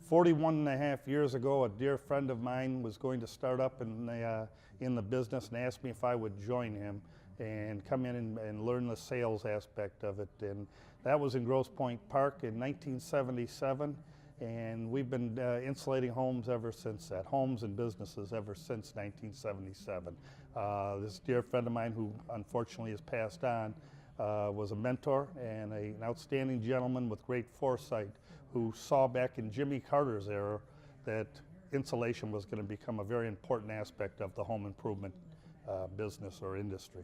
41 and a half years ago, a dear friend of mine was going to start up in the business and asked me if I would join him and come in and learn the sales aspect of it. And that was in Grosse Pointe Park in 1977. And we've been insulating homes ever since that, homes and businesses ever since 1977. This dear friend of mine, who unfortunately has passed on, was a mentor and an outstanding gentleman with great foresight, who saw back in Jimmy Carter's era that insulation was going to become a very important aspect of the home improvement business or industry.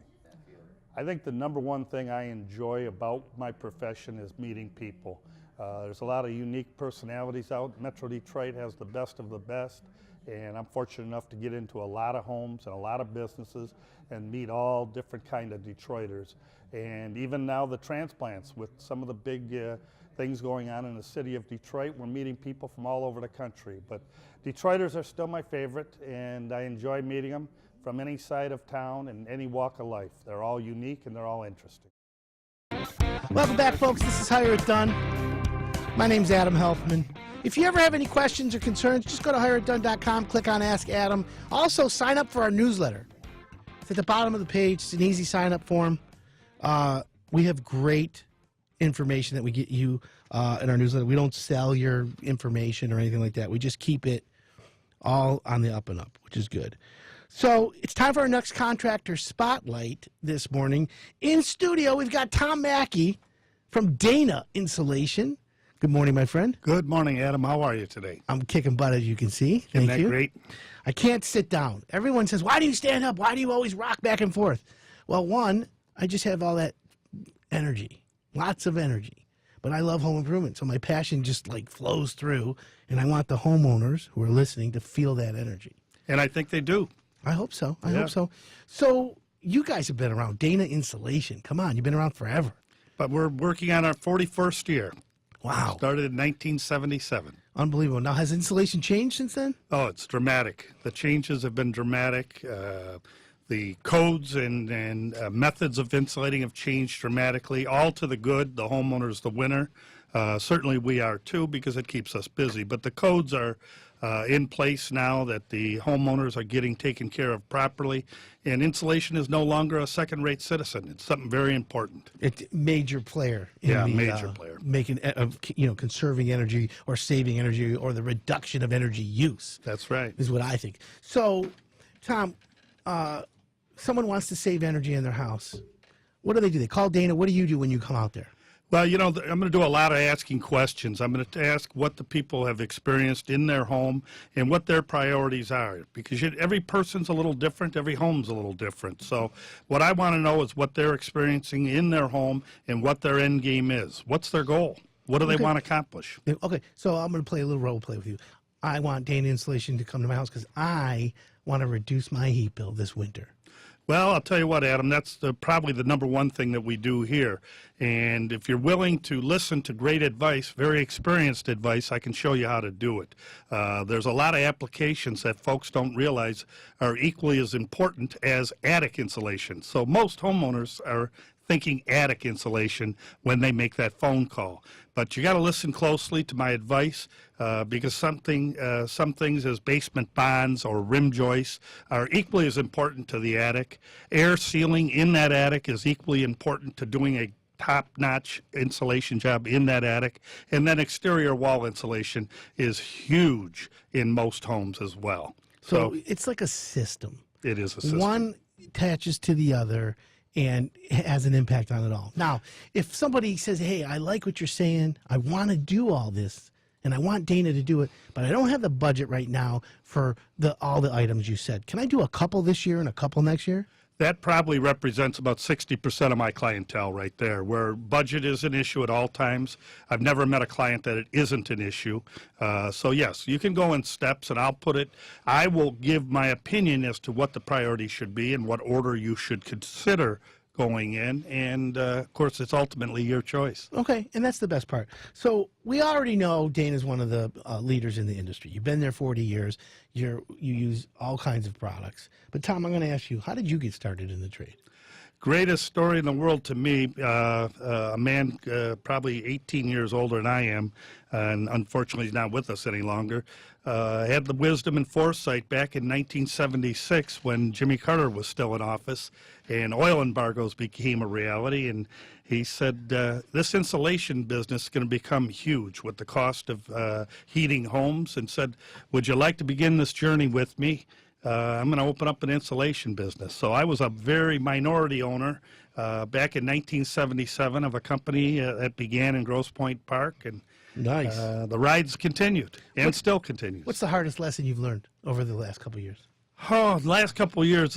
I think the number one thing I enjoy about my profession is meeting people. There's a lot of unique personalities out. Metro Detroit has the best of the best, and I'm fortunate enough to get into a lot of homes and a lot of businesses and meet all different kind of Detroiters. And even now the transplants, with some of the big things going on in the city of Detroit, we're meeting people from all over the country. But Detroiters are still my favorite, and I enjoy meeting them from any side of town and any walk of life. They're all unique and they're all interesting. Welcome back, folks. This is Hire It Done. My name's Adam Helfman. If you ever have any questions or concerns, just go to hireitdone.com, click on Ask Adam. Also, sign up for our newsletter. It's at the bottom of the page. It's an easy sign-up form. We have great information that we get you in our newsletter. We don't sell your information or anything like that. We just keep it all on the up and up, which is good. So it's time for our next contractor spotlight this morning. In studio, we've got Tom Mackey from Dana Insulation. Good morning, my friend. Good morning, Adam. How are you today? I'm kicking butt, as you can see. Thank you. Isn't that great? I can't sit down. Everyone says, why do you stand up? Why do you always rock back and forth? Well, one, I just have all that energy, lots of energy. But I love home improvement, so my passion just like flows through, and I want the homeowners who are listening to feel that energy. And I think they do. I hope so. I hope so. So you guys have been around. Dana Insulation. Come on, you've been around forever. But we're working on our 41st year. Wow. Started in 1977. Unbelievable. Now, has insulation changed since then? Oh, it's dramatic. The changes have been dramatic. The codes and methods of insulating have changed dramatically, all to the good. The homeowner's the winner. Certainly we are too, because it keeps us busy. But the codes are in place now that the homeowners are getting taken care of properly. And insulation is no longer a second-rate citizen. It's something very important. It's a major player in major player. Making, conserving energy or saving energy or the reduction of energy use. That's right. Is what I think. So, Tom, someone wants to save energy in their house. What do? They call Dana. What do you do when you come out there? Well, you know, I'm going to do a lot of asking questions. I'm going to ask what the people have experienced in their home and what their priorities are, because every person's a little different, every home's a little different. So what I want to know is what they're experiencing in their home and what their end game is. What's their goal? What do they want to accomplish? Okay, so I'm going to play a little role play with you. I want Dana Insulation to come to my house because I want to reduce my heat bill this winter. Well, I'll tell you what, Adam, that's probably the number one thing that we do here. And if you're willing to listen to great advice, very experienced advice, I can show you how to do it. There's a lot of applications that folks don't realize are equally as important as attic insulation. So most homeowners are thinking attic insulation when they make that phone call. But you got to listen closely to my advice because some things as basement bonds or rim joists are equally as important to the attic. Air sealing in that attic is equally important to doing a top-notch insulation job in that attic. And then exterior wall insulation is huge in most homes as well. So it's like a system. It is a system. One attaches to the other and has an impact on it all. Now, if somebody says, hey, I like what you're saying, I want to do all this, and I want Dana to do it, but I don't have the budget right now for all the items you said. Can I do a couple this year and a couple next year? That probably represents about 60% of my clientele right there, where budget is an issue at all times. I've never met a client that it isn't an issue. So yes, you can go in steps, and I will give my opinion as to what the priority should be and what order you should consider going in, and of course it's ultimately your choice. Okay, and that's the best part. So we already know Dana's one of the leaders in the industry. You've been there 40 years. You use all kinds of products. But Tom, I'm going to ask you, how did you get started in the trade? greatest story in the world to me, a man probably 18 years older than I am, and unfortunately he's not with us any longer, had the wisdom and foresight back in 1976 when Jimmy Carter was still in office and oil embargoes became a reality. And he said, this insulation business is going to become huge with the cost of heating homes, and said, would you like to begin this journey with me? I'm going to open up an insulation business. So I was a very minority owner back in 1977 of a company that began in Grosse Pointe Park, and Nice. the rides continued and still continues. What's the hardest lesson you've learned over the last couple of years? Oh, the last couple of years,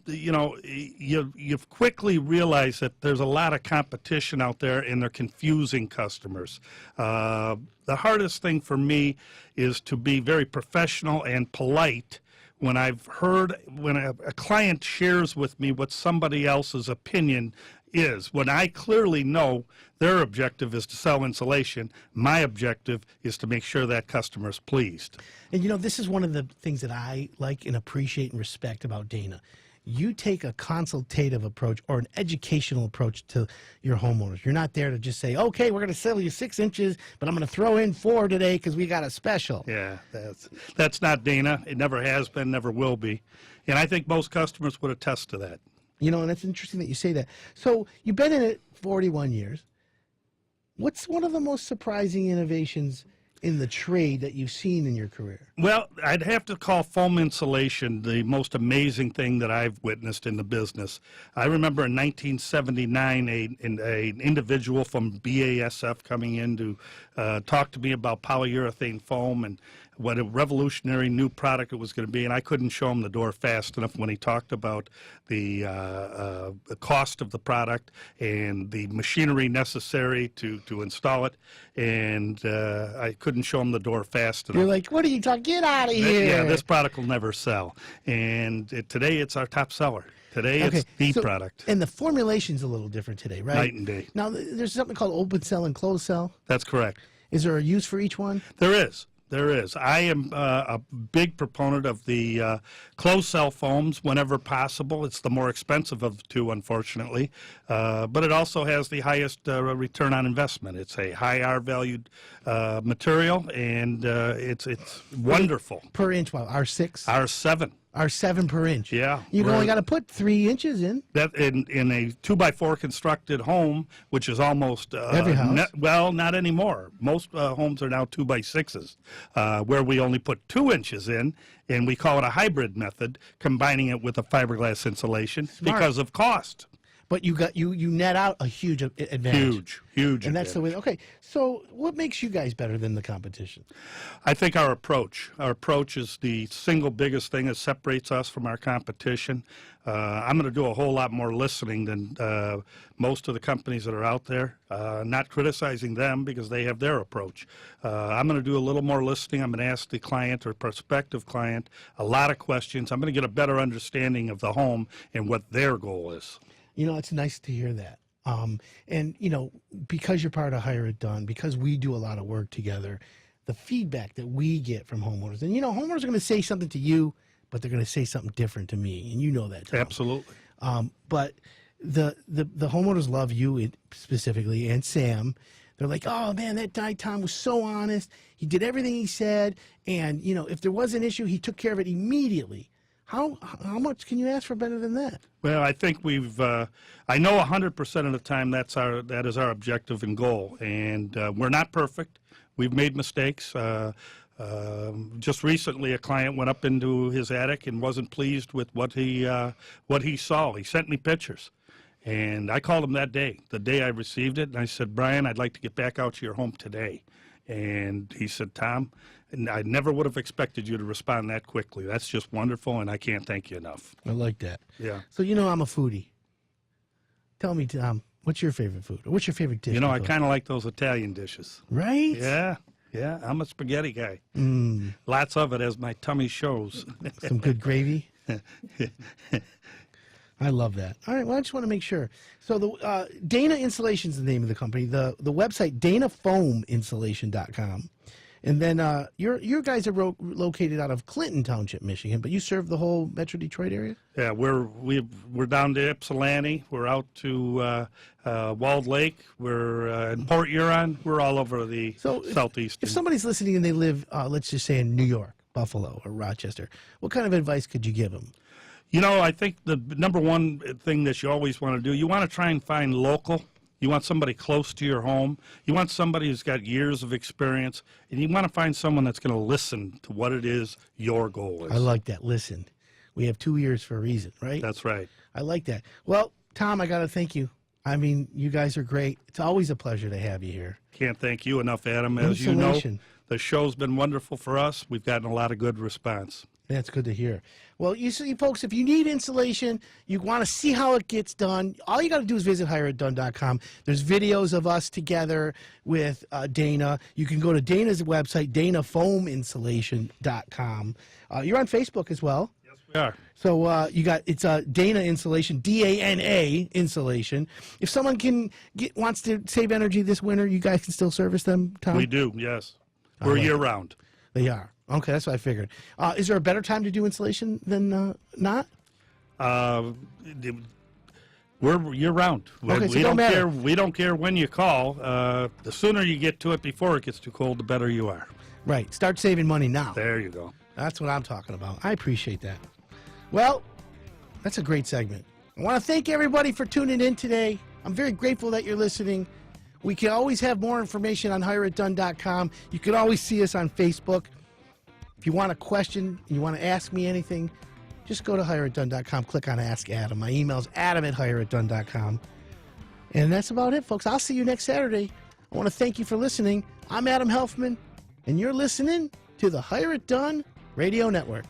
you know, you've quickly realized that there's a lot of competition out there, and they're confusing customers. The hardest thing for me is to be very professional and polite when I've heard, when a client shares with me what somebody else's opinion is, when I clearly know their objective is to sell insulation, my objective is to make sure that customer is pleased. And you know, this is one of the things that I like and appreciate and respect about Dana. You take a consultative approach or an educational approach to your homeowners. You're not there to just say, okay, we're going to sell you 6 inches, but I'm going to throw in 4 today because we got a special. Yeah, that's not Dana. It never has been, never will be. And I think most customers would attest to that. You know, and it's interesting that you say that. So you've been in it 41 years. What's one of the most surprising innovations in the trade that you've seen in your career? Well, I'd have to call foam insulation the most amazing thing that I've witnessed in the business. I remember in 1979, an individual from BASF coming in to talk to me about polyurethane foam and what a revolutionary new product it was going to be, and I couldn't show him the door fast enough when he talked about the cost of the product and the machinery necessary to install it, and I couldn't show him the door fast enough. You're like, what are you talking? Get out of here. Yeah, this product will never sell, and today it's our top seller. Today it's the product. And the formulation's a little different today, right? Night and day. Now, there's something called open cell and closed cell. That's correct. Is there a use for each one? There is. There is. I am a big proponent of the closed cell foams whenever possible. It's the more expensive of the two, unfortunately, but it also has the highest return on investment. It's a high R-valued material, and it's wonderful. Per inch, wow, R6? R7. R7 per inch. Yeah. You've only got to put 3 inches in. That in a 2x4 constructed home, which is almost every house. Well, not anymore. Most homes are now 2x6s, where we only put 2 inches in, and we call it a hybrid method, combining it with a fiberglass insulation. Smart. Because of cost. But you net out a huge advantage. Huge. And that's the way. Okay, so what makes you guys better than the competition? I think our approach. Our approach is the single biggest thing that separates us from our competition. I'm going to do a whole lot more listening than most of the companies that are out there. Not criticizing them because they have their approach. I'm going to do a little more listening. I'm going to ask the client or prospective client a lot of questions. I'm going to get a better understanding of the home and what their goal is. You know, it's nice to hear that. And, you know, because you're part of Hire It Done, because we do a lot of work together, the feedback that we get from homeowners, and, you know, homeowners are going to say something to you, but they're going to say something different to me, and you know that, Tom. Absolutely. But the homeowners love you specifically, and Sam. They're like, oh, man, that guy Tom was so honest. He did everything he said, and, you know, if there was an issue, he took care of it immediately. How much can you ask for better than that? Well, I think we've. I know 100% of the time that is our objective and goal, and we're not perfect. We've made mistakes. Just recently, a client went up into his attic and wasn't pleased with what he saw. He sent me pictures, and I called him that day, the day I received it, and I said, Brian, I'd like to get back out to your home today. And he said, Tom, and I never would have expected you to respond that quickly. That's just wonderful, and I can't thank you enough. I like that. Yeah. So, you know, I'm a foodie. Tell me, Tom, what's your favorite food? Or what's your favorite dish? You know, I kind of like those Italian dishes. Right? Yeah. I'm a spaghetti guy. Lots of it, as my tummy shows. Some good gravy? I love that. All right, well, I just want to make sure. So the Dana Insulation is the name of the company. The website, danafoaminsulation.com. And then you guys are located out of Clinton Township, Michigan, but you serve the whole Metro Detroit area? Yeah, we're down to Ypsilanti. We're out to Walled Lake. We're in Port Huron. We're all over the southeast. If somebody's listening and they live, let's just say in New York, Buffalo, or Rochester, what kind of advice could you give them? You know, I think the number one thing that you always want to do, you want to try and find local. You want somebody close to your home. You want somebody who's got years of experience. And you want to find someone that's going to listen to what it is your goal is. I like that. Listen. We have 2 ears for a reason, right? That's right. I like that. Well, Tom, I got to thank you. I mean, you guys are great. It's always a pleasure to have you here. Can't thank you enough, Adam. As you know, the show's been wonderful for us. We've gotten a lot of good response. That's good to hear. Well, you see, folks, if you need insulation, you want to see how it gets done, all you got to do is visit hireitdone.com. There's videos of us together with Dana. You can go to Dana's website, danafoaminsulation.com. You're on Facebook as well. Yes, we are. So it's Dana Insulation, D-A-N-A Insulation. If someone wants to save energy this winter, you guys can still service them, Tom? We do, yes. We're year-round. They are. Okay, that's what I figured. Is there a better time to do insulation than not? We're year-round. Okay, so don't matter. We don't care when you call. The sooner you get to it before it gets too cold, the better you are. Right. Start saving money now. There you go. That's what I'm talking about. I appreciate that. Well, that's a great segment. I want to thank everybody for tuning in today. I'm very grateful that you're listening. We can always have more information on hireitdone.com. You can always see us on Facebook. If you want a question and you want to ask me anything, just go to hireitdone.com, click on Ask Adam. My email's adam@hireitdone.com. And that's about it, folks. I'll see you next Saturday. I want to thank you for listening. I'm Adam Helfman, and you're listening to the Hire It Done Radio Network.